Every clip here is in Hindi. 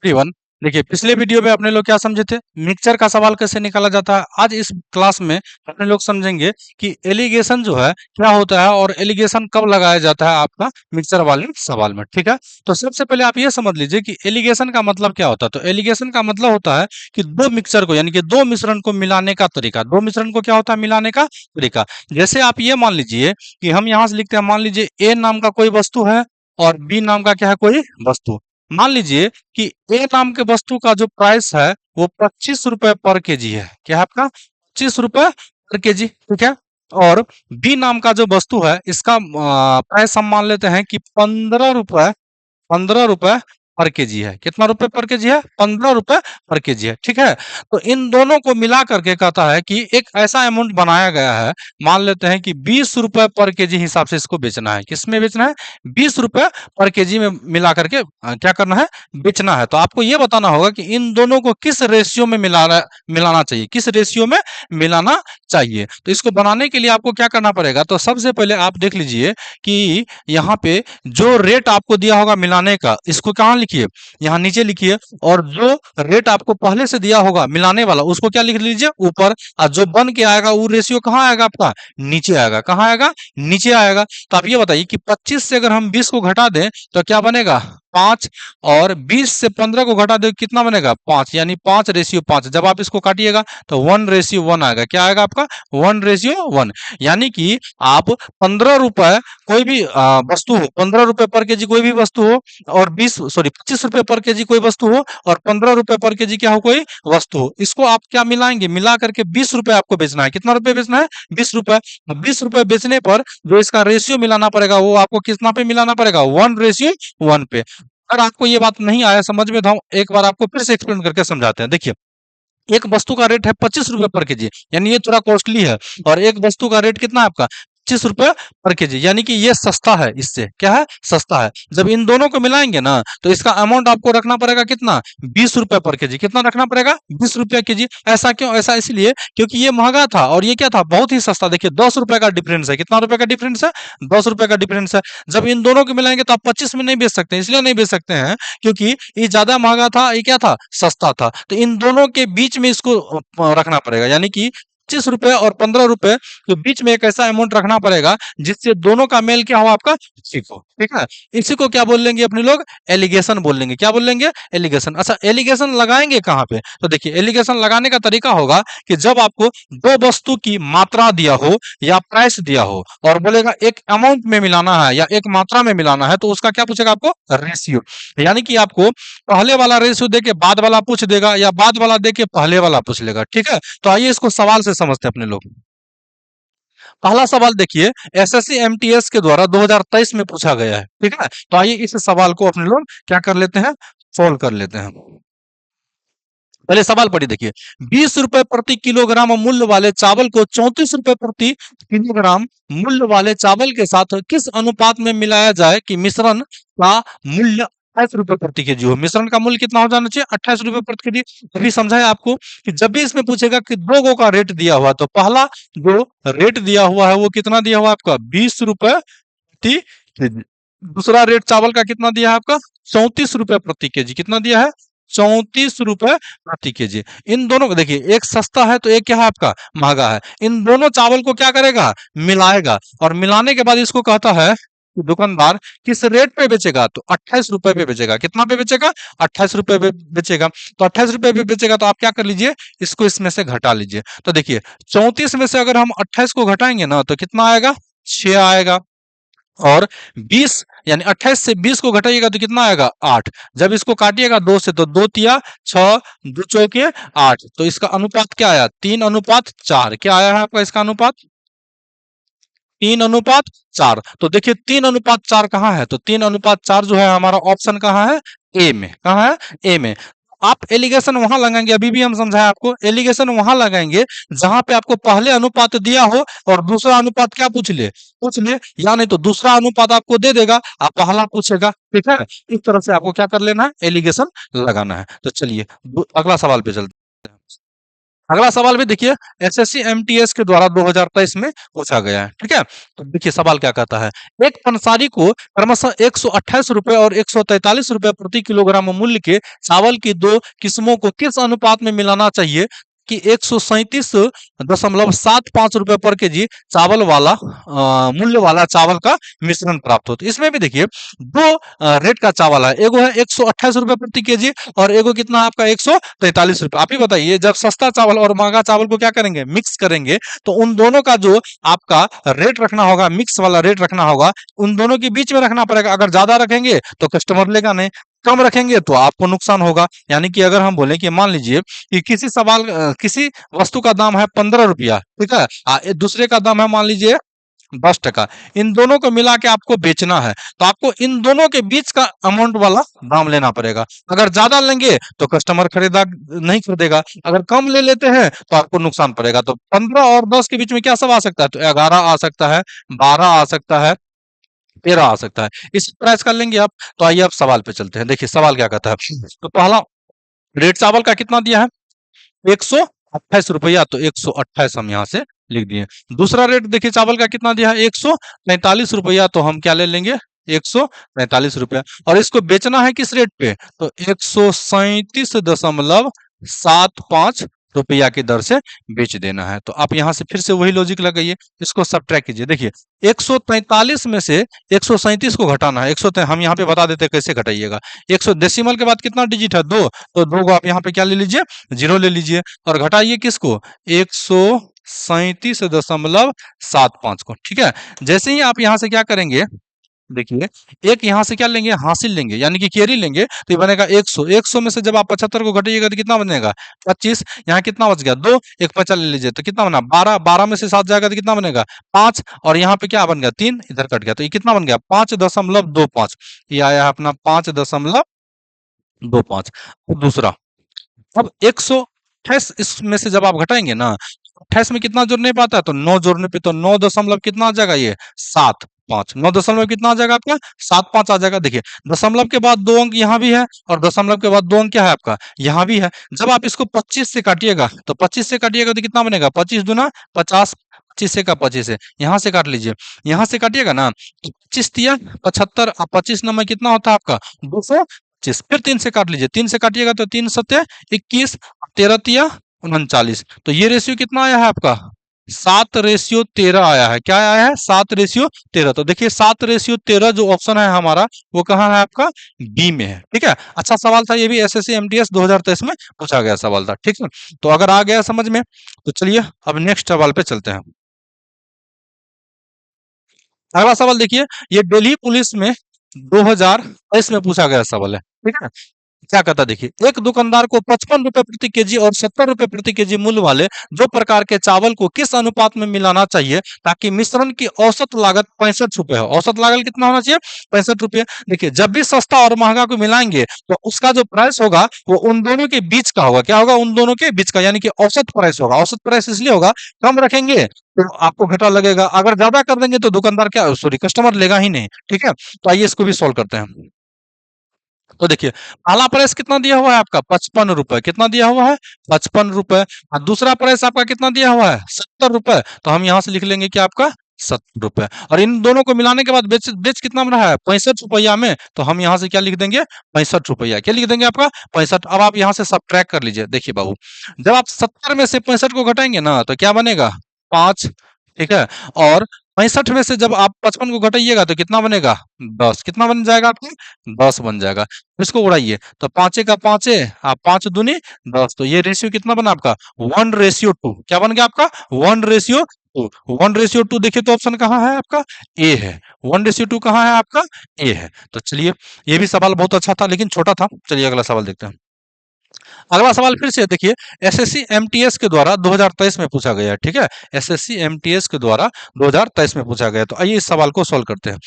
एवरीवन, देखिए पिछले वीडियो में अपने लोग क्या समझे थे, मिक्सचर का सवाल कैसे निकाला जाता है। आज इस क्लास में अपने लोग समझेंगे कि एलिगेशन जो है क्या होता है और एलिगेशन कब लगाया जाता है आपका मिक्सचर वाले सवाल में। ठीक है, तो सबसे पहले आप ये समझ लीजिए कि एलिगेशन का मतलब क्या होता है। तो एलिगेशन का मतलब होता है कि दो मिक्सचर को यानी कि दो मिश्रण को मिलाने का तरीका। दो मिश्रण को क्या होता है, मिलाने का तरीका। जैसे आप ये मान लीजिए कि हम यहाँ से लिखते हैं, मान लीजिए ए नाम का कोई वस्तु है और बी नाम का क्या है, कोई वस्तु। मान लीजिए कि ए नाम के वस्तु का जो प्राइस है वो 25 रुपए पर केजी है। क्या है आपका, 25 रुपए पर केजी। ठीक है, और बी नाम का जो वस्तु है इसका प्राइस हम मान लेते हैं कि 15 रुपए, 15 रुपए पर केजी है। कितना रुपए पर केजी है, 15 रुपए पर केजी है। ठीक है, तो इन दोनों को मिला करके कहता है कि एक ऐसा अमाउंट बनाया गया है, मान लेते हैं कि 20 रुपए पर केजी हिसाब से इसको बेचना है। किसमें बेचना है, 20 रुपए पर केजी में मिला करके क्या करना है, बेचना है। तो आपको ये बताना होगा कि इन दोनों को किस रेशियो में मिलाना चाहिए, किस रेशियो में मिलाना चाहिए। तो इसको बनाने के लिए आपको क्या करना पड़ेगा, तो सबसे पहले आप देख लीजिए कि यहाँ पे जो रेट आपको दिया होगा मिलाने का, इसको कहाँ लिखिए, यहाँ नीचे लिखिए। और जो रेट आपको पहले से दिया होगा मिलाने वाला, उसको क्या लिख लीजिए, ऊपर। और जो बन के आएगा वो रेशियो कहाँ आएगा आपका, नीचे आएगा। कहाँ आएगा, नीचे आएगा। तो आप ये बताइए कि 25 से अगर हम 20 को घटा दें तो क्या बनेगा, 5। और 20 से 15 को घटा दे कितना बनेगा, 5। यानी 5:5। जब आप इसको काटिएगा तो 1:1 आएगा। क्या आएगा आपका, 1:1। यानी कि आप 15 रुपए कोई भी वस्तु हो, 15 रुपए पर केजी कोई भी वस्तु हो, और 25 रुपए पर केजी कोई वस्तु हो, और 15 रुपए पर केजी क्या हो, कोई वस्तु हो, इसको आप क्या मिलाएंगे, मिला करके 20 रुपए आपको बेचना है। कितना रुपए बेचना है, 20 रुपए। 20 रुपए बेचने पर जो इसका रेशियो मिलाना पड़ेगा वो आपको कितना पे मिलाना पड़ेगा, 1:1 पे। अगर आपको ये बात नहीं आया समझ में, तो हम एक बार आपको फिर से एक्सप्लेन करके समझाते हैं। देखिए, एक वस्तु का रेट है 25 रुपए पर केजी, यानी ये थोड़ा कॉस्टली है। और एक वस्तु का रेट कितना है आपका, 25 रुपए पर केजी, यानी कि ये सस्ता है, इससे क्या है, सस्ता है। जब इन दोनों को मिलाएंगे ना तो इसका अमाउंट आपको रखना पड़ेगा कितना, 20 रुपए पर केजी। कितना रखना पड़ेगा, 20 रुपए केजी। ऐसा क्यों, ऐसा इसलिए क्योंकि ये महंगा था और ये क्या था, बहुत ही सस्ता। देखिए 10 रुपए का डिफरेंस है। कितना रुपए का डिफरेंस है, 10 रुपए का डिफरेंस है। जब इन दोनों को मिलाएंगे तो आप 25 में नहीं बेच सकते, इसलिए नहीं बेच सकते हैं क्योंकि ये ज्यादा महंगा था, ये क्या था, सस्ता था। तो इन दोनों के बीच में इसको रखना पड़ेगा, यानी कि 25 रुपए और 15 रुपए के बीच में एक ऐसा अमाउंट रखना पड़ेगा जिससे दोनों का मेल क्या हो, आपका ठीक हो। ठीक है, इसी को क्या बोल लेंगे अपने लोग, एलिगेशन बोल लेंगे। क्या बोल लेंगे, एलिगेशन। अच्छा, एलिगेशन लगाएंगे कहाँ पे, तो देखिए एलिगेशन लगाने का तरीका होगा कि जब आपको दो वस्तु की मात्रा दिया हो या प्राइस दिया हो और बोलेगा एक अमाउंट में मिलाना है या एक मात्रा में मिलाना है, तो उसका क्या पूछेगा आपको, रेशियो। यानी कि आपको पहले वाला रेशियो देके बाद वाला पूछ देगा या बाद वाला देके पहले वाला पूछ लेगा। ठीक है, तो आइए इसको सवाल से समझते हैं अपने लोग। पहला सवाल देखिए, एसएससी एमटीएस के द्वारा 2023 में पूछा गया है। ठीक है, तो आइए इस सवाल को अपने लोग क्या कर लेते हैं, सोल्व कर लेते हैं। पहले सवाल पढ़िए, देखिए 20 रुपए प्रति किलोग्राम मूल्य वाले चावल को 34 रुपए प्रति किलोग्राम मूल्य वाले चावल के साथ किस अनुपात में मिलाया जाए कि मिश्रण का मूल्य 28 रुपए प्रति केजी हो। मिश्रण का मूल्य कितना हो जाना चाहिए, 28 रुपए प्रति केजी। अभी समझाया आपको कि जब भी इसमें पूछेगा कि दो गो का रेट दिया हुआ, तो पहला जो रेट दिया हुआ है वो कितना दिया हुआ है आपका, 20 रुपए प्रति केजी। दूसरा रेट चावल का कितना दिया है आपका, 34 रुपए प्रति केजी। कितना दिया है, 34 रुपए प्रति केजी। इन दोनों को देखिए, एक सस्ता है तो एक क्या है आपका, महंगा है। इन दोनों चावल को क्या करेगा, मिलाएगा। और मिलाने के बाद इसको कहता है कि दुकानदार किस रेट पे बेचेगा, तो 28 रुपए पे बेचेगा। कितना पे बेचेगा, 28 रुपए पे बेचेगा। तो 28 रुपए पे बेचेगा, तो आप क्या कर लीजिए, इसको इसमें से घटा लीजिए। तो देखिए 34 में से अगर हम 28 को घटाएंगे ना तो कितना आएगा, 6 आएगा। और 20 यानी 28 से 20 को घटाइएगा तो कितना आएगा, 8। जब इसको काटिएगा 2 से तो 2 तिया 6, 2 चौके 8। तो इसका अनुपात क्या आया, 3:4। क्या आया है आपका इसका अनुपात, 3:4। तो देखिए 3:4 कहाँ है, तो 3:4 जो है हमारा ऑप्शन कहाँ है, ए में। कहाँ है, ए में। आप एलिगेशन वहां लगाएंगे, अभी भी हम समझाए आपको, एलिगेशन वहां लगाएंगे जहां पे आपको पहले अनुपात दिया हो और दूसरा अनुपात क्या पूछ ले, या नहीं तो दूसरा अनुपात आपको दे देगा, आप पहला पूछेगा। ठीक है, इस तरह से आपको क्या कर लेना है, एलिगेशन लगाना है। तो चलिए अगला सवाल पे चलते हैं। अगला सवाल भी देखिए, एसएससी एमटीएस के द्वारा 2023 में पूछा गया है। ठीक है, तो देखिए सवाल क्या कहता है। एक पंसारी को क्रमशः 128 रुपए और 143 रुपए प्रति किलोग्राम मूल्य के चावल की दो किस्मों को किस अनुपात में मिलाना चाहिए कि 137.75 रुपए पर केजी चावल वाला मूल्य वाला चावल का मिश्रण प्राप्त हो। तो इसमें भी देखिए दो रेट का चावल है, एगो है 128 रुपए प्रति केजी और एगो कितना है आपका 143 रुपए। आप ही बताइए, जब सस्ता चावल और महंगा चावल को क्या करेंगे, मिक्स करेंगे, तो उन दोनों का जो आपका रेट रखना होगा, मिक्स वाला रेट रखना होगा, उन दोनों के बीच में रखना पड़ेगा। अगर ज्यादा रखेंगे तो कस्टमर लेगा नहीं, कम रखेंगे तो आपको नुकसान होगा। यानी कि अगर हम बोले कि मान लीजिए कि किसी वस्तु का दाम है 15 रुपया, ठीक है, दूसरे का दाम है मान लीजिए 10 टका, इन दोनों को मिला के आपको बेचना है, तो आपको इन दोनों के बीच का अमाउंट वाला दाम लेना पड़ेगा। अगर ज्यादा लेंगे तो कस्टमर खरीदा नहीं खरीदेगा, अगर कम ले लेते हैं तो आपको नुकसान पड़ेगा। तो 15 और 10 के बीच में क्या सब आ सकता है, तो 11 आ सकता है, 12 आ सकता है, 13 आ सकता है। इस प्राइस कर लेंगे आप। तो आइए अब सवाल पे चलते हैं। देखिए सवाल क्या कहता है। तो पहला रेट चावल का कितना दिया है, 128 रुपया, तो 128 हम यहाँ से लिख दिए। दूसरा रेट देखिए चावल का कितना दिया है, 143 रुपया, तो हम क्या ले लेंगे, 143 रुपया। और इसको बेचना है किस रेट पे, तो 137.75 रुपया की दर से बेच देना है। तो आप यहाँ से फिर से वही लॉजिक लगाइए, इसको सब्ट्रैक्ट कीजिए। देखिए 143 में से 137 को घटाना है। हम यहाँ पे बता देते हैं कैसे घटाइएगा। 100 डेसिमल के बाद कितना डिजिट है, 2, तो 2 को आप यहाँ पे क्या ले लीजिए, 0 ले लीजिए, और घटाइए किसको, 137.75 को। ठीक है, जैसे ही आप यहाँ से क्या करेंगे, देखिए एक यहाँ से क्या लेंगे, हासिल लेंगे, यानी कि कैरी लेंगे, तो ये बनेगा 100। 100 में से जब आप 75 को घटाइएगा तो कितना बनेगा, 25। यहाँ कितना बच गया, 2, एक 50 ले लीजिए, तो कितना बना, 12। 12 में से 7 जाएगा तो कितना बनेगा, 5, और यहाँ पे क्या बन गया, 3 इधर कट गया, तो ये कितना बन गया, 5.25। ये आया है अपना 5.25। दूसरा, अब 128 इसमें से जब आप घटाएंगे ना, 28 में कितना जोड़ने पाता है, तो 9 जोड़ने पे, तो 9 दशमलव कितना आ जाएगा, ये 7.5। 9 दशमलव कितना आ जाएगा आपका, 7.5 आ जाएगा। देखिए दशमलव के बाद 2 अंक यहाँ भी है, और दशमलव के बाद 2 अंक क्या है आपका, यहाँ भी है। जब आप इसको 25 से काटिएगा, तो 25 से काटिएगा तो कितना बनेगा, 25 दूना 50, 25 से का 25 है, यहाँ से काट लीजिए। यहाँ से काटिएगा ना, तो 25 तिया 75, 25 नंबर कितना होता है आपका, 225। फिर 3 से काट लीजिए, 3 से काटिएगा तो 3 सत्य 21, 13 तिया 39। तो ये रेशियो कितना आया है आपका, 7:13 आया है। क्या आया है, 7:13। तो देखिए 7:13 जो ऑप्शन है हमारा, वो कहाँ है आपका, बी में है। ठीक है, अच्छा सवाल था, ये भी एसएससी एमटीएस 2023 में पूछा गया सवाल था। ठीक है, तो अगर आ गया समझ में, तो चलिए अब नेक्स्ट सवाल पे चलते हैं। अगला सवाल देखिए, ये दिल्ली पुलिस में 2023 में पूछा गया सवाल है। ठीक है, क्या कहता है, देखिए एक दुकानदार को 55 रुपए प्रति केजी और 70 रुपए प्रति केजी मूल्य वाले दो प्रकार के चावल को किस अनुपात में मिलाना चाहिए ताकि मिश्रण की औसत लागत 65 रुपए हो। औसत लागत कितना होना चाहिए, 65 रुपए। देखिए जब भी सस्ता और महंगा को मिलाएंगे तो उसका जो प्राइस होगा वो उन दोनों के बीच का होगा। क्या होगा, उन दोनों के बीच का, यानी कि औसत प्राइस होगा। औसत प्राइस इसलिए होगा, कम रखेंगे तो आपको घाटा लगेगा, अगर ज्यादा कर देंगे तो दुकानदार क्या, सॉरी, कस्टमर लेगा ही नहीं। ठीक है, तो आइए इसको भी सोल्व करते हैं। तो देखिए पहला प्राइस कितना दिया हुआ है आपका, 55 रुपए। कितना दिया हुआ है, 55 रुपए। और दूसरा प्राइस आपका कितना दिया हुआ है, 70 रुपए। तो हम यहाँ से लिख लेंगे कि आपका 70 रुपए। और इन दोनों को मिलाने के बाद बेच बेच कितना बना है, 65 रुपया में। तो हम यहाँ से क्या लिख देंगे, 65 रुपया। क्या लिख देंगे आपका, 65। अब आप यहाँ से सब ट्रैक कर लीजिए। देखिए बाबू, जब आप 70 में से 65 को घटाएंगे ना, तो क्या बनेगा, 5। ठीक है, और 65 में से जब आप 55 को घटाइएगा तो कितना बनेगा, 10। कितना बन जाएगा आपका, 10 बन जाएगा। इसको उड़ाइए तो पांचे का पांचे, आप 5 दूनी 10। तो ये रेशियो कितना बना आपका, 1:2। क्या बन गया आपका, 1:2। 1:2 देखिए तो ऑप्शन कहाँ है आपका, ए है। 1:2 कहाँ है आपका, ए है। तो चलिए, ये भी सवाल बहुत अच्छा था लेकिन छोटा था। चलिए अगला सवाल देखते हैं। अगला सवाल फिर से देखिए, एसएससी एमटीएस के द्वारा 2023 में पूछा गया है। ठीक है, एसएससी एमटीएस के द्वारा 2023 में पूछा गया। तो आइए इस सवाल को सोल्व करते हैं।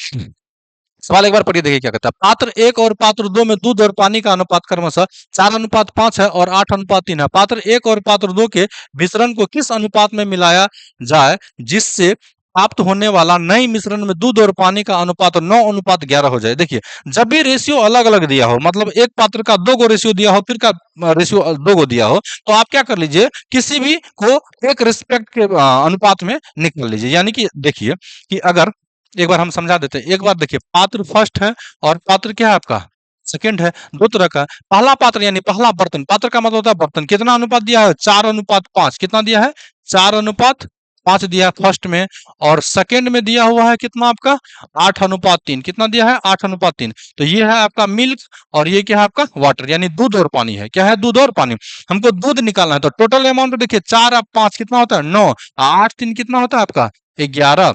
सवाल एक बार पढ़िए, देखिए क्या कहता है। पात्र 1 और पात्र 2 में दूध और पानी का अनुपात क्रमशः 4:5 है और 8:3 है। पात्र 1 और पात्र 2 के मिश्रण को किस अनुपात में मिलाया जाए जिससे प्राप्त होने वाला नए मिश्रण में दूध और पानी का अनुपात 9:11 हो जाए। देखिए, जब भी रेशियो अलग अलग दिया हो, मतलब एक पात्र का दो गो रेशियो दिया हो, फिर का रेशियो दो गो दिया हो, तो आप क्या कर लीजिए, किसी भी को एक रिस्पेक्ट के अनुपात में निकाल लीजिए। यानी कि देखिए कि अगर एक बार हम समझा देते हैं, एक बार देखिए, पात्र फर्स्ट है और पात्र क्या है आपका सेकंड है। दो तरह का, पहला पात्र यानी पहला बर्तन, पात्र का मतलब होता है बर्तन, कितना अनुपात दिया है, 4:5। कितना दिया है, 4:5 दिया है फर्स्ट में। और सेकंड में दिया हुआ है कितना आपका, 8:3। कितना दिया है, 8:3। तो ये है आपका मिल्क, और ये क्या है आपका वाटर, यानी दूध और पानी है। क्या है, दूध और पानी। हमको दूध निकालना है, तो टोटल अमाउंट देखिए, 4 और 5 कितना होता है, 9। 8 3 कितना होता है आपका, 11।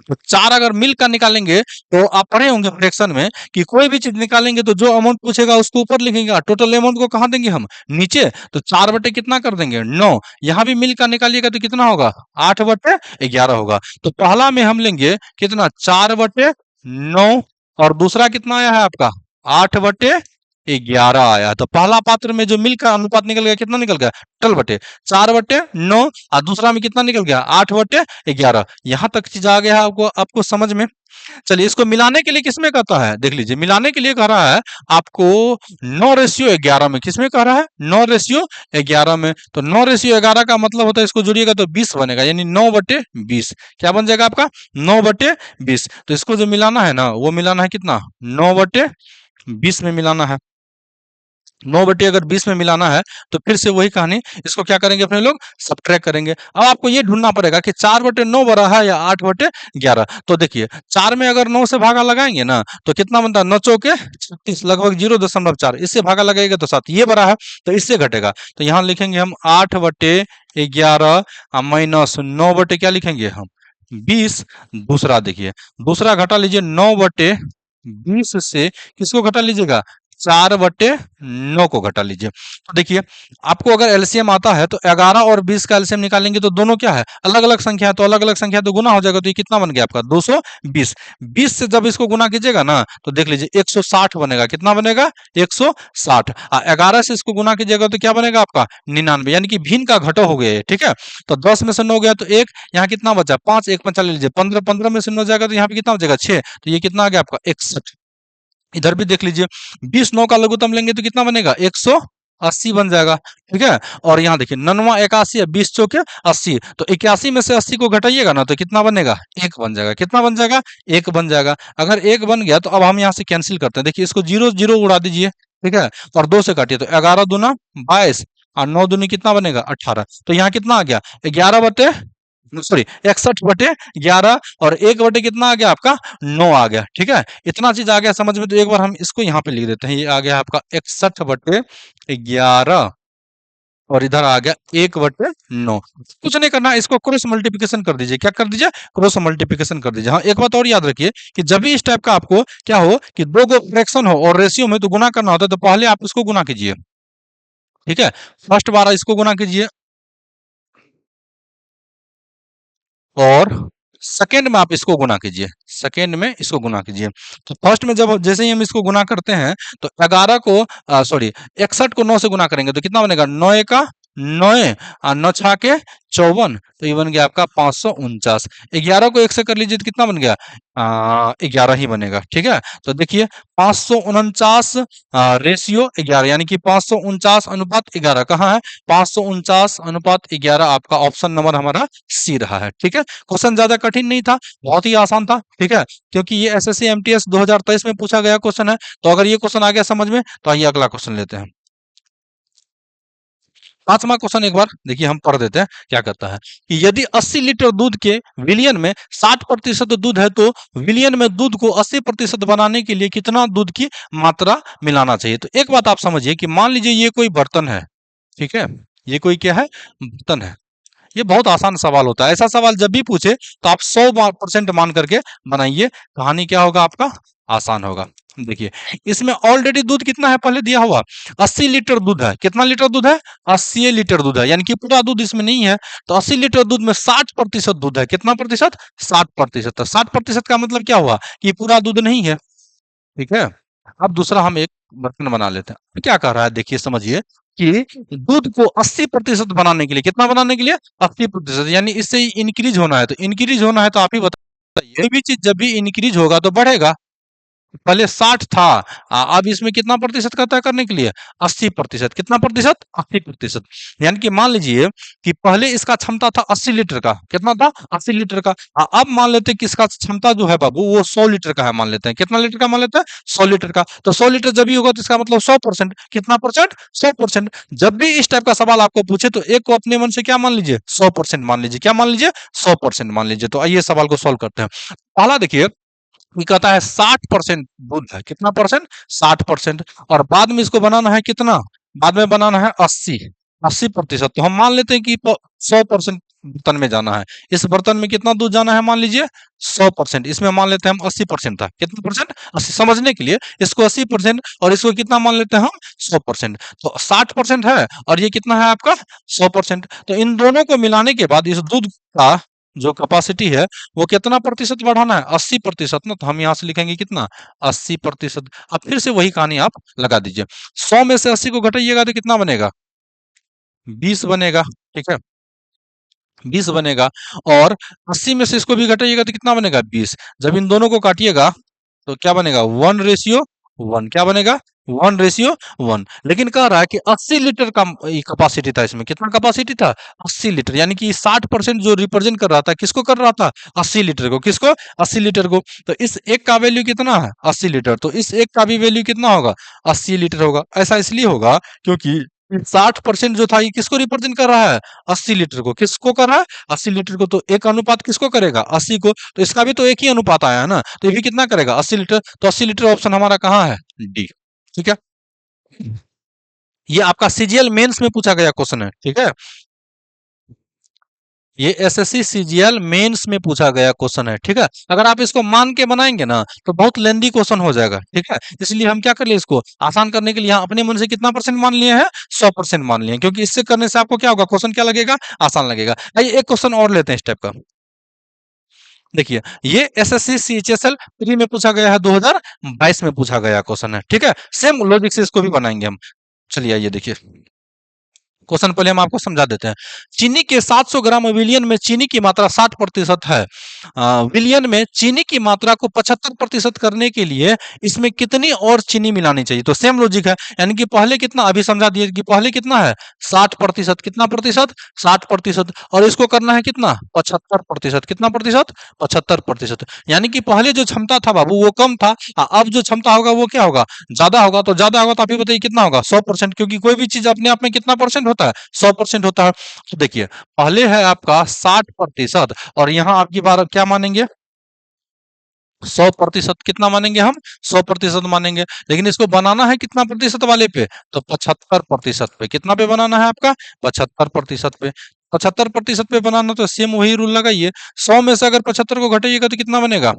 तो 4 अगर मिल का निकालेंगे, तो आप पढ़े होंगे फ्रैक्शन में कि कोई भी चीज निकालेंगे तो जो अमाउंट पूछेगा उसको ऊपर लिखेंगे, टोटल अमाउंट को कहाँ देंगे हम, नीचे। तो 4 बटे कितना कर देंगे, 9। यहाँ भी मिल का निकालिएगा तो कितना होगा, 8/11 होगा। तो पहला में हम लेंगे कितना, 4/9। और दूसरा कितना आया है आपका, 8/11 आया। तो पहला पात्र में जो मिल का अनुपात निकल गया, कितना निकल गया, टोटल बटे 4/9। और दूसरा में कितना निकल गया, 8/11। यहां तक चीज आ गया है आपको आपको समझ में। चलिए, इसको मिलाने के लिए किसमें कहता है, देख लीजिए, मिलाने के लिए कह रहा है आपको 9:11 में। किसमें कह रहा है, 9:11 में। तो 9:11 का मतलब होता है, इसको जोड़िएगा तो 20 बनेगा, यानी 9/20। क्या बन जाएगा आपका, 9/20। तो इसको जो मिलाना है ना, वो मिलाना है कितना, 9/20 में मिलाना है। 9/20 में मिलाना है, तो फिर से वही कहानी, इसको क्या करेंगे अपने लोग, सब्ट्रैक्ट करेंगे। अब आपको ये ढूंढना पड़ेगा कि 4/9 बड़ा है या 8/11। तो देखिए, 4 में अगर 9 से भागा लगाएंगे ना, तो कितना बनता है, 9 चौके 36, लगभग 0.4। इससे भागा लगाएगा तो 7, ये बड़ा है, तो इससे घटेगा। तो यहाँ लिखेंगे हम 8/11 माइनस 9 क्या लिखेंगे हम, 20। दूसरा देखिए, दूसरा घटा लीजिए, 9/20 से किसको घटा लीजिएगा, 4/9 को घटा लीजिए। तो देखिए, आपको अगर एलसीएम आता है, तो 11 और 20 का एलसीएम निकालेंगे, तो दोनों क्या है, अलग अलग संख्या है। तो अलग अलग संख्या तो गुना हो जाएगा, तो ये कितना बन गया आपका, 220। 20 से जब इसको गुना कीजिएगा ना, तो देख लीजिए 160 बनेगा। कितना बनेगा, 160। 11 से इसको गुना कीजिएगा तो क्या बनेगा आपका, 99, यानी कि भिन्न का घटो हो गया है। ठीक है, तो 10 में से 9 गया तो 1, यहाँ कितना बचा, 5, 1 5 ले लीजिए, 15, 15 में से 9 जाएगा तो यहाँ पे कितना बचेगा, 6। तो ये कितना आ गया आपका, 61। इधर भी देख लीजिए, 20 9 का लघुत्तम लेंगे तो कितना बनेगा, 180 बन जाएगा। ठीक है, और यहाँ देखिए, 9वां 81 है, 20 चौके 80। तो 81 में से 80 को घटाइएगा ना, तो कितना बनेगा, 1 बन जाएगा। कितना बन जाएगा, 1 बन जाएगा। अगर 1 बन गया, तो अब हम यहाँ से कैंसिल करते हैं। देखिए, इसको 0 0 उड़ा दीजिए। ठीक है, और 2 से काटिए, तो 11 दूना 22 और 9 दूनी कितना बनेगा, 18। तो यहाँ कितना आ गया, 61/11 और 1 बटे कितना आ गया आपका, 9 आ गया। ठीक है, इतना चीज आ गया समझ में। तो एक बार हम इसको यहाँ पे लिख देते हैं, ये आ गया आपका 61/11 और इधर आ गया 1/9। कुछ नहीं करना, इसको क्रॉस मल्टीप्लिकेशन कर दीजिए। क्या कर दीजिए, क्रॉस मल्टीप्लिकेशन कर दीजिए। हाँ, एक बात और याद रखिए कि जब भी इस टाइप का आपको क्या हो कि दो गो फ्रैक्शन हो और रेशियो में तो गुना करना होता है, तो पहले आप इसको गुना कीजिए। ठीक है, फर्स्ट बार इसको गुना कीजिए, और सेकेंड में आप इसको गुना कीजिए। सेकेंड में इसको गुना कीजिए। तो फर्स्ट में जब जैसे ही हम इसको गुना करते हैं, तो 11 को सॉरी 61 को 9 से गुना करेंगे तो कितना बनेगा, 9 का 9 और 9 छा के 54। तो ये बन गया आपका 549। 11 को 1 से कर लीजिए तो कितना बन गया, 11 ही बनेगा। ठीक है, तो देखिए, 549 रेशियो 11, यानी कि 549/11 कहाँ है, 549/11 आपका ऑप्शन नंबर हमारा सी रहा है। ठीक है, क्वेश्चन ज्यादा कठिन नहीं था, बहुत ही आसान था। ठीक है, क्योंकि ये एसएससी एमटीएस 2023 में पूछा गया क्वेश्चन है। तो अगर ये क्वेश्चन आ गया समझ में, तो आइए अगला क्वेश्चन लेते हैं। 5वां क्वेश्चन एक बार देखिए, हम पढ़ देते हैं। क्या कहता है कि यदि 80 लीटर दूध के विलियन में 60% दूध है, तो विलियन में दूध को 80% बनाने के लिए कितना दूध की मात्रा मिलाना चाहिए। तो एक बात आप समझिए कि मान लीजिए ये कोई बर्तन है। ठीक है, ये कोई क्या है, बर्तन है। ये बहुत आसान सवाल होता है। ऐसा सवाल जब भी पूछे, तो आप 100% मान करके बनाइए, कहानी क्या होगा आपका, आसान होगा। देखिए, इसमें ऑलरेडी दूध कितना है पहले दिया हुआ, 80 लीटर दूध है। कितना लीटर दूध है, 80 लीटर दूध है, यानी कि पूरा दूध इसमें नहीं है। तो 80 लीटर दूध में 60% दूध है। कितना प्रतिशत, 60%। तो 60% का मतलब क्या हुआ कि पूरा दूध नहीं है। ठीक है, अब दूसरा हम एक बर्तन बना लेते हैं। क्या कह रहा है देखिए, समझिए। कि दूध को 80% बनाने के लिए, कितना बनाने के लिए, 80%, यानी इससे इंक्रीज होना है, तो इंक्रीज होना है तो आप ही बताइए, कोई भी चीज जब भी इंक्रीज होगा तो बढ़ेगा। पहले 60 था, अब इसमें कितना प्रतिशत कहता है करने के लिए, 80%। कितना प्रतिशत, 80%। यानी कि मान लीजिए कि पहले इसका क्षमता था 80 लीटर का, कितना था, 80 लीटर का। अब मान लेते हैं कि इसका क्षमता जो है बाबू वो 100 लीटर का है, मान लेते हैं, कितना लीटर का मान लेते हैं, 100 लीटर का। तो 100 लीटर जब भी होगा तो इसका मतलब 100%, कितना परसेंट, 100%। जब भी इस टाइप का सवाल आपको पूछे तो एक को अपने मन से क्या मान लीजिए, 100% मान लीजिए, क्या मान लीजिए, 100% मान लीजिए। तो आइए सवाल को सॉल्व करते हैं। पहला देखिए, ये कहता है 60% दूध है, कितना परसेंट, 60%। और बाद में इसको बनाना है कितना, बाद में बनाना है 80%। तो हम मान लेते हैं कि 100% बर्तन में जाना है। इस बर्तन में कितना दूध जाना है, मान लीजिए 100%, इसमें मान लेते हैं हम 80% था, कितना परसेंट, 80। समझने के लिए इसको 80% और इसको कितना मान लेते हैं हम, 100%। तो 60% है और ये कितना है आपका, 100%। तो इन दोनों को मिलाने के बाद इस दूध का जो कैपेसिटी है वो कितना प्रतिशत बढ़ाना है, 80% ना। तो हम यहाँ से लिखेंगे कितना, 80%। अब फिर से वही कहानी आप लगा दीजिए, 100 में से 80 को घटाइएगा तो कितना बनेगा, 20 बनेगा, ठीक है, 20 बनेगा। और 80 में से इसको भी घटाइएगा तो कितना बनेगा, 20। जब इन दोनों को काटिएगा तो क्या बनेगा, 1:1। क्या बनेगा, 1:1। लेकिन कह रहा है कि 80 लीटर का कैपेसिटी था, इसमें कितना कैपेसिटी था, 80 लीटर। यानी कि 60% जो रिप्रेजेंट कर रहा था, किसको कर रहा था, 80 लीटर को, किसको, 80 लीटर को। तो इस एक का वैल्यू कितना है, 80 लीटर। तो इस एक का भी वैल्यू कितना होगा, 80 लीटर होगा। ऐसा इसलिए होगा क्योंकि 60% जो था ये किसको रिप्रेजेंट कर रहा है, 80 लीटर को। किसको कर रहा है, 80 लीटर को। तो एक अनुपात किसको करेगा, 80 को। तो इसका भी तो एक ही अनुपात आया है ना, तो ये भी कितना करेगा, 80 लीटर। तो 80 लीटर ऑप्शन हमारा कहाँ है, डी। ठीक है, ये आपका सीजीएल मेंस में पूछा गया क्वेश्चन है, ठीक है, ये एसएससी सीजीएल मेंस में पूछा गया क्वेश्चन है, ठीक है। अगर आप इसको मान के बनाएंगे ना तो बहुत लेंदी क्वेश्चन हो जाएगा, ठीक है। इसलिए हम क्या कर लिए, इसको आसान करने के लिए यहाँ अपने मन से कितना परसेंट मान लिए हैं, 100% मान लिए हैं, क्योंकि इससे करने से आपको क्या होगा, क्वेश्चन क्या लगेगा, आसान लगेगा। आइए एक क्वेश्चन और लेते हैं इस टाइप का। देखिए, ये एसएससी सीएचएसएल प्री में पूछा गया है, 2022 में पूछा गया क्वेश्चन है, ठीक है। सेम लॉजिक से इसको भी बनाएंगे हम। चलिए आइए देखिए, क्वेश्चन पहले हम आपको समझा देते हैं। चीनी के 700 ग्राम विलियन में चीनी की मात्रा 60% है। विलियन में चीनी की मात्रा को 75% करने के लिए इसमें कितनी और चीनी मिलानी चाहिए। तो सेम लॉजिक है, यानी कि पहले कितना, अभी समझा दिए कि पहले कितना है, 60%, कितना प्रतिशत, 60%। और इसको करना है कितना, 75%, कितना प्रतिशत, 75%। यानी कि पहले जो क्षमता था बाबू वो कम था, अब जो क्षमता होगा वो क्या होगा, ज्यादा होगा। तो ज्यादा होगा तो आप ही बताइए कितना होगा, 100%, क्योंकि कोई भी चीज अपने आप में कितना परसेंट होता है, 100% होता है। तो देखिए, पहले है आपका 60% और यहाँ आपकी बार क्या मानेंगे, 100%। कितना मानेंगे हम, 100% मानेंगे। लेकिन इसको बनाना है कितना प्रतिशत वाले पे, तो 75% पे। कितना पे बनाना है आपका, 75% पे। 75% पे बनाना तो सेम वही रूल लगाइए, 100 में से अगर 75 को घटाइएगा तो कितना बनेगा,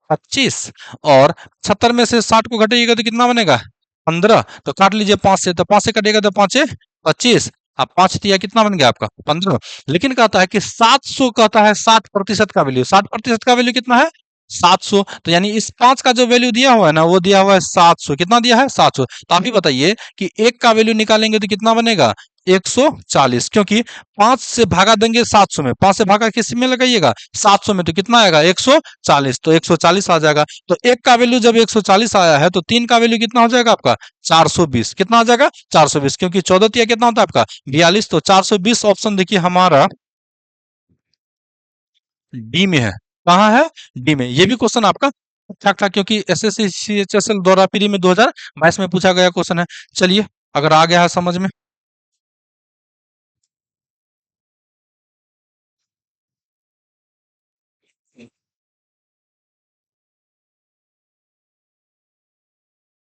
25। और 70 में से 60 को घटाइएगा तो कितना बनेगा, 15। तो काट लीजिए 5 से, तो 5 से कटेगा तो 5 25। अब 5 दिया, कितना बन गया आपका, 15। लेकिन कहता है कि 700, कहता है 60% का वैल्यू, 60% का वैल्यू कितना है, 700। तो यानी इस 5 का जो वैल्यू दिया हुआ है ना वो दिया हुआ है 700। कितना दिया है, 700। तो आप ही बताइए कि एक का वैल्यू निकालेंगे तो कितना बनेगा, 140। क्योंकि 5 से भागा देंगे 700 में, 5 से भागा किस में लगाइएगा, 700 में, तो कितना आएगा, 140। तो 140 आ जाएगा। तो एक का वैल्यू जब 140 आया है तो 3 का वैल्यू कितना हो जाएगा आपका, 420। कितना हो जाएगा, 420, क्योंकि 14 तिया कितना होता है आपका, 42। तो 420 ऑप्शन देखिए हमारा डी में है। कहाँ है, डी में। ये भी क्वेश्चन आपका ठीक ठाक, क्योंकि एसएससी सीएचएसएल द्वारा प्री में 2022 में पूछा गया क्वेश्चन है। चलिए, अगर आ गया है समझ में